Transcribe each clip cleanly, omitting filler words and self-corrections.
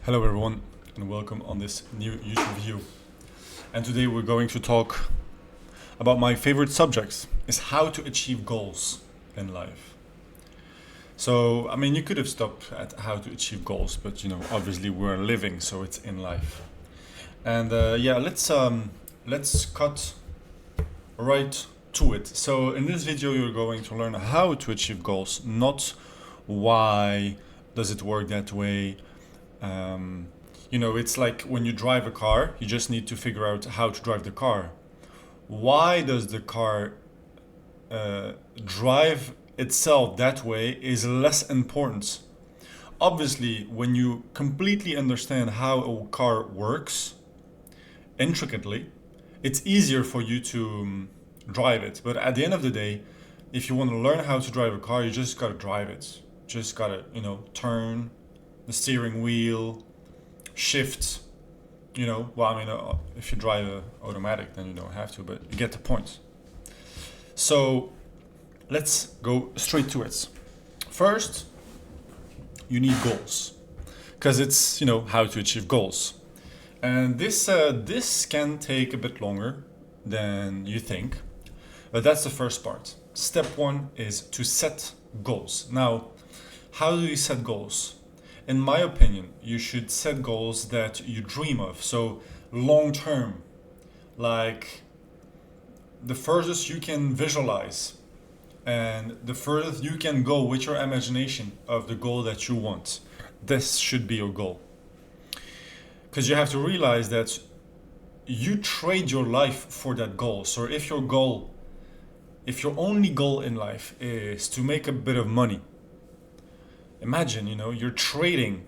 Hello everyone and welcome on this new YouTube video. And today we're going to talk about my favorite subjects, is how to achieve goals in life. So, I mean, you could have stopped at how to achieve goals, but obviously we're living, so it's in life. And let's cut right to it. So in this video you're going to learn how to achieve goals, not why does it work that way. It's like when you drive a car, you just need to figure out how to drive the car. Why does the car drive itself that way is less important. Obviously, when you completely understand how a car works intricately, it's easier for you to drive it. But at the end of the day, if you want to learn how to drive a car, you just gotta drive it. Just gotta, turn the steering wheel, shift, if you drive a automatic, then you don't have to, but you get the point. So let's go straight to it. First, you need goals, because it's, how to achieve goals. And this can take a bit longer than you think, but that's the first part. Step one is to set goals. Now, how do you set goals? In my opinion, you should set goals that you dream of. So long term, like the furthest you can visualize and the furthest you can go with your imagination of the goal that you want. This should be your goal. Because you have to realize that you trade your life for that goal. So if your only goal in life is to make a bit of money, imagine, you're trading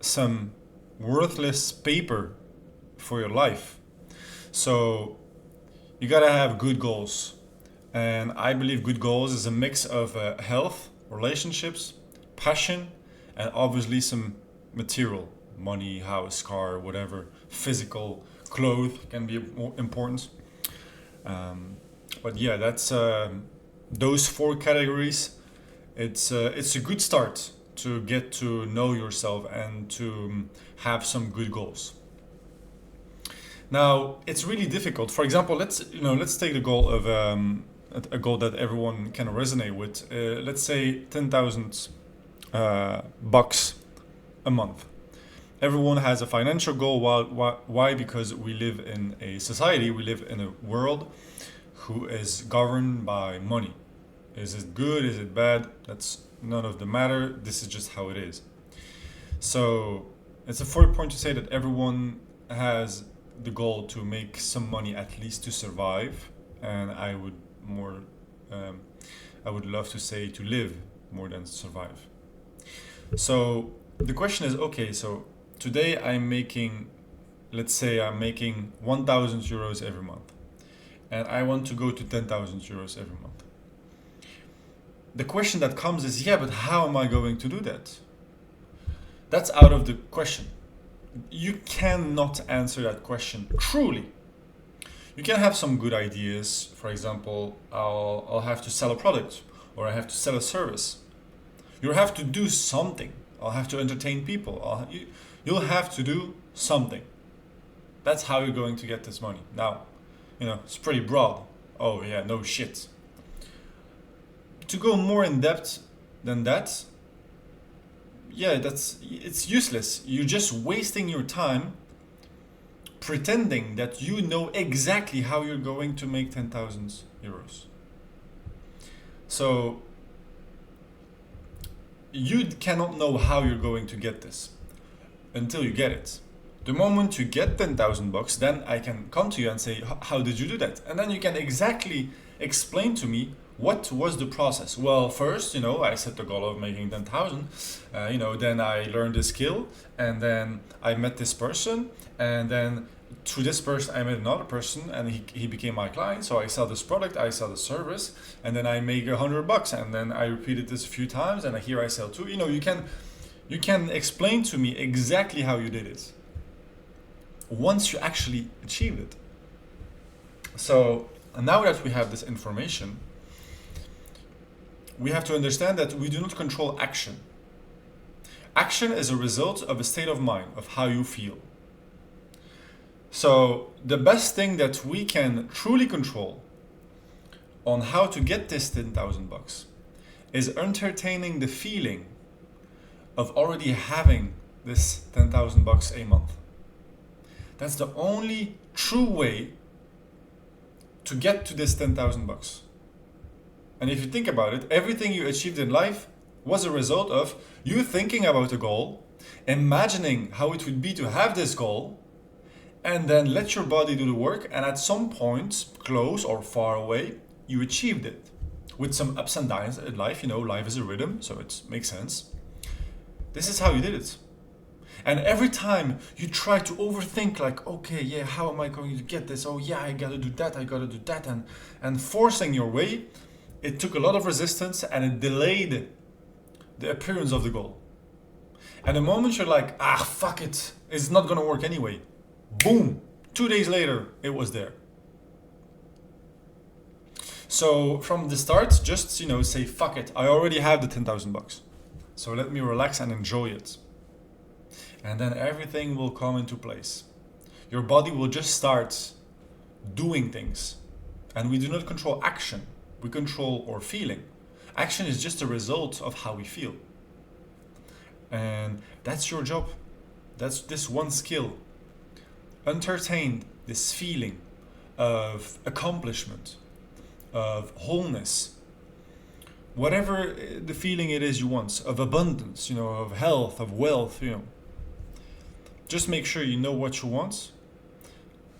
some worthless paper for your life. So you gotta have good goals. And I believe good goals is a mix of health, relationships, passion, and obviously some material, money, house, car, whatever, physical, clothes can be more important. But yeah, that's those four categories. It's a good start to get to know yourself and to have some good goals. Now, it's really difficult. For example, let's take the goal of a goal that everyone can resonate with. Let's say 10,000 bucks a month. Everyone has a financial goal. Why? Because we live in a society, we live in a world who is governed by money. Is it good? Is it bad? That's none of the matter. This is just how it is. So it's a fair point to say that everyone has the goal to make some money, at least to survive. And I would love to say to live more than survive. So the question is, okay, so today let's say I'm making 1,000 euros every month, and I want to go to 10,000 euros every month. The question that comes is, yeah, but how am I going to do that? That's out of the question. You cannot answer that question truly. You can have some good ideas. For example, I'll have to sell a product, or I have to sell a service. You'll have to do something. I'll have to entertain people. You'll have to do something. That's how you're going to get this money. Now, it's pretty broad. Oh yeah, no shit. To go more in depth than that, yeah, it's useless. You're just wasting your time pretending that you know exactly how you're going to make 10,000 euros. So you cannot know how you're going to get this until you get it. The moment you get 10,000 bucks, then I can come to you and say, how did you do that? And then you can exactly explain to me what was the process. Well, first, I set the goal of making 10,000. Then I learned the skill, and then I met this person, and then through this person I met another person, and he became my client. So I sell this product, I sell the service, and then I make 100 bucks, and then I repeated this a few times, and here I sell two. You can explain to me exactly how you did it once you actually achieved it. So now that we have this information, we have to understand that we do not control action. Action is a result of a state of mind, of how you feel. So the best thing that we can truly control on how to get this 10,000 bucks is entertaining the feeling of already having this 10,000 bucks a month. That's the only true way to get to this 10,000 bucks. And if you think about it, everything you achieved in life was a result of you thinking about a goal, imagining how it would be to have this goal, and then let your body do the work, and at some point, close or far away, you achieved it. With some ups and downs in life, life is a rhythm, so it makes sense. This is how you did it. And every time you try to overthink, like, okay, yeah, how am I going to get this? Oh yeah, I gotta do that, and forcing your way, it took a lot of resistance and it delayed the appearance of the goal. And the moment you're like, fuck it, it's not gonna work anyway. Boom, 2 days later, it was there. So from the start, just, say, fuck it, I already have the 10,000 bucks. So let me relax and enjoy it. And then everything will come into place. Your body will just start doing things. And we do not control action, we control our feeling. Action is just a result of how we feel. And that's your job. That's this one skill. Entertain this feeling of accomplishment, of wholeness, whatever the feeling it is you want, of abundance, of health, of wealth, Just make sure you know what you want.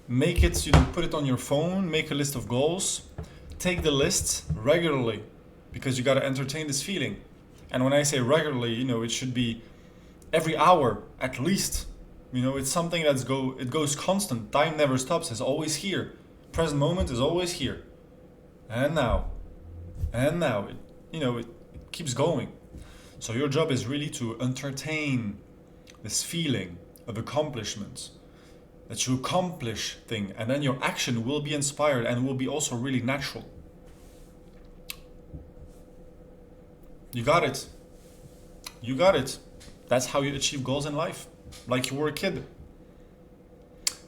Make it, put it on your phone, make a list of goals, take the list regularly, because you got to entertain this feeling. And when I say regularly, it should be every hour at least. It's something it goes constant. Time never stops. It's always here. Present moment is always here. And now. It keeps going. So your job is really to entertain this feeling of accomplishment, that you accomplish thing, and then your action will be inspired and will be also really natural. You got it. That's how you achieve goals in life, like you were a kid.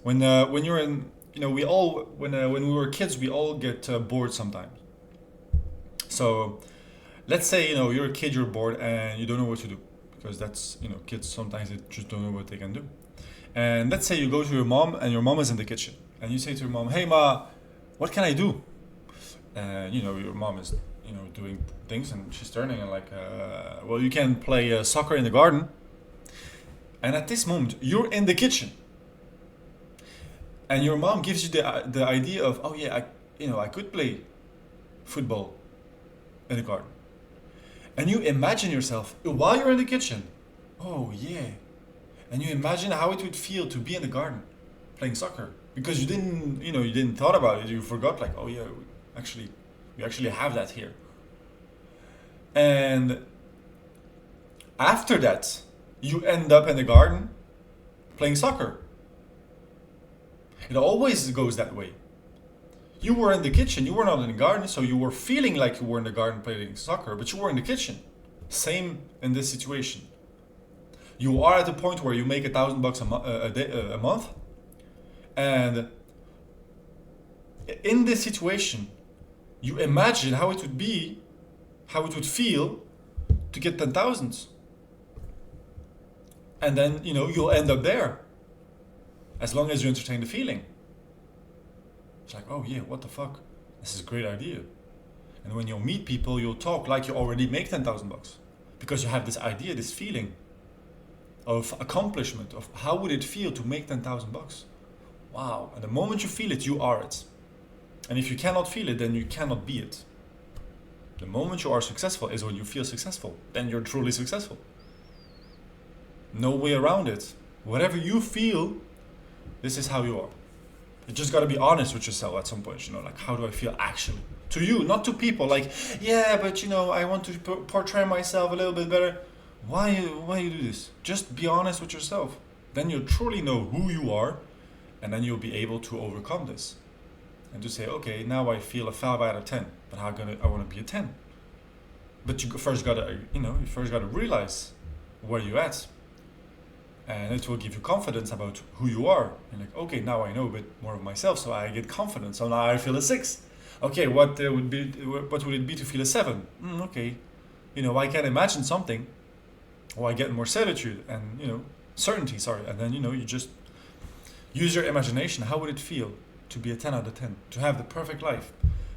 When you're in, we all when we were kids, we all get bored sometimes. So let's say you're a kid, you're bored and you don't know what to do, because that's kids sometimes they just don't know what they can do. And let's say you go to your mom and your mom is in the kitchen and you say to your mom, "Hey ma, what can I do?" And your mom is doing things and she's turning and like, well, you can play soccer in the garden. And at this moment you're in the kitchen and your mom gives you the idea of, oh yeah, I could play football in the garden. And you imagine yourself while you're in the kitchen, oh yeah, and you imagine how it would feel to be in the garden playing soccer, because you didn't thought about it. You forgot, like, oh yeah, we actually have that here. And after that, you end up in the garden playing soccer. It always goes that way. You were in the kitchen, you were not in the garden, so you were feeling like you were in the garden playing soccer, but you were in the kitchen. Same in this situation. You are at the point where you make $1,000 a month, and in this situation, you imagine how it would be, how it would feel to get 10,000. And then, you'll end up there, as long as you entertain the feeling. It's like, oh yeah, what the fuck? This is a great idea. And when you meet people, you'll talk like you already make 10,000 bucks, because you have this idea, this feeling of accomplishment, of how would it feel to make 10,000 bucks. Wow. And the moment you feel it, you are it. And if you cannot feel it, then you cannot be it. The moment you are successful is when you feel successful. Then you're truly successful. No way around it. Whatever you feel, this is how you are. You just got to be honest with yourself at some point, like, how do I feel actually? To you, not to people, like, yeah, but I want to portray myself a little bit better. Why you do this? Just be honest with yourself. Then you'll truly know who you are, and then you'll be able to overcome this. And to say, okay, now I feel a 5 out of 10, but I want to be a 10. But you first gotta realize where you at, and it will give you confidence about who you are. You're like, okay, now I know a bit more of myself, so I get confidence. So now I feel a 6. Okay, what would it be to feel a 7? Okay, I can imagine something, or I get more certitude and certainty. Sorry, and then you just use your imagination. How would it feel to be a 10 out of 10? To have the perfect life,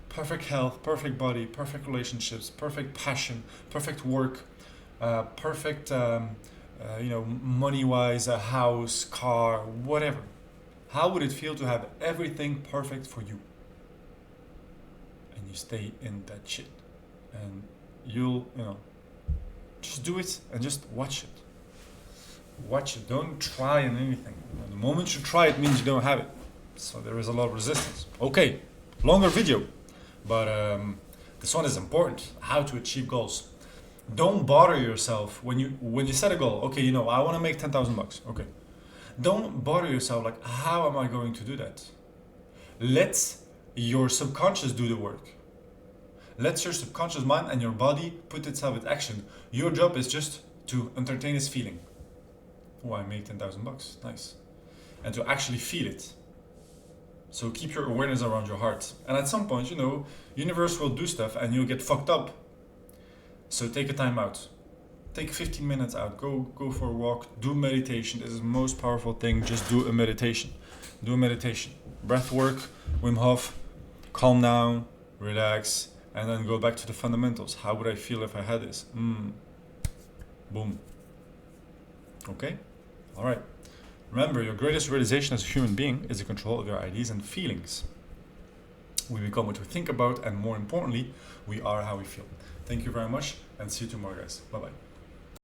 perfect health, perfect body, perfect relationships, perfect passion, perfect work, perfect money-wise, a house, car, whatever. How would it feel to have everything perfect for you? And you stay in that shit, and you'll just do it and just watch it. Watch it. Don't try on anything. The moment you try it means you don't have it. So there is a lot of resistance. Okay, longer video, but this one is important. How to achieve goals. Don't bother yourself when you set a goal. Okay, I want to make $10,000. Okay, don't bother yourself like, how am I going to do that? Let your subconscious do the work. Let your subconscious mind and your body put itself in action. Your job is just to entertain this feeling. Oh, I made $10,000. Nice. And to actually feel it. So keep your awareness around your heart. And at some point, universe will do stuff and you'll get fucked up. So take a time out. Take 15 minutes out. Go for a walk. Do meditation. This is the most powerful thing. Just do a meditation. Do a meditation. Breath work, Wim Hof. Calm down, relax, and then go back to the fundamentals. How would I feel if I had this? Boom. Okay? All right. Remember, your greatest realization as a human being is the control of your ideas and feelings. We become what we think about, and more importantly, we are how we feel. Thank you very much, and see you tomorrow, guys. Bye-bye.